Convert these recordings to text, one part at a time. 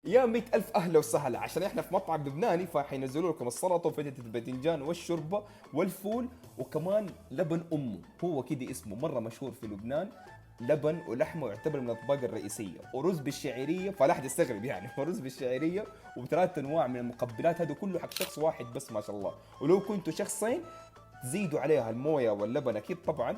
يا 100,000 أهلا وسهلا. عشان إحنا في مطعم لبناني فحينزلوا لكم السلطة وفتة الباذنجان والشوربة والفول وكمان لبن أمه، هو كده اسمه مرة مشهور في لبنان. لبن ولحمة يعتبر من الأطباق الرئيسية، ورز بالشعيرية، فلا أحد يستغرب يعني ورز بالشعيرية وبثلاث أنواع من المقبلات، هذا كله حق شخص واحد بس ما شاء الله. ولو كنتوا شخصين تزيدوا عليها المويه واللبن اكيد طبعا،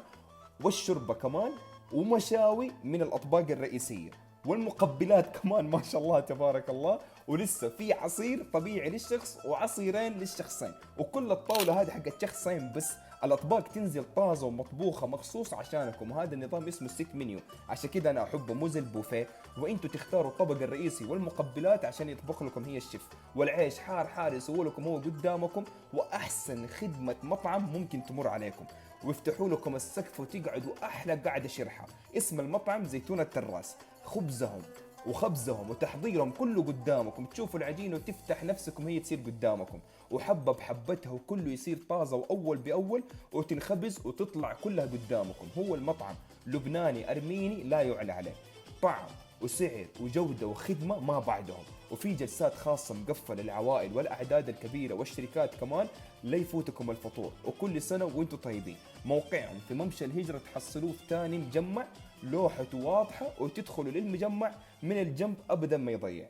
والشوربه كمان، ومشاوي من الاطباق الرئيسيه، والمقبلات كمان ما شاء الله تبارك الله. ولسه في عصير طبيعي للشخص وعصيرين للشخصين، وكل الطاوله هذه حقت شخصين بس. الاطباق تنزل طازه ومطبوخه مخصوص عشانكم، وهذا النظام اسمه ستيك منيو. عشان كذا انا احبه مو زي البوفيه، وانتوا تختاروا الطبق الرئيسي والمقبلات عشان يطبخ لكم هي الشيف، والعيش حار حار يسووا لكم هو قدامكم. واحسن خدمه مطعم ممكن تمر عليكم، ويفتحوا لكم السقف وتقعدوا احلى قعده شرحه. اسم المطعم زيتون التراس. خبزهم وخبزهم وتحضيرهم كله قدامكم، تشوفوا العجينه وتفتح نفسكم هي تصير قدامكم، وحبه بحبتها وكله يصير طازه واول باول، وتنخبز وتطلع كلها قدامكم. هو المطعم لبناني ارميني لا يعلى عليه، طعم وسعر وجودة وخدمة ما بعدهم. وفي جلسات خاصة مقفلة للعوائل والأعداد الكبيرة والشركات كمان، لا يفوتكم الفطور. وكل سنة وانتم طيبين. موقعهم في ممشى الهجرة، تحصلوه في تاني مجمع، لوحته واضحة، وتدخلوا للمجمع من الجنب أبدا ما يضيع.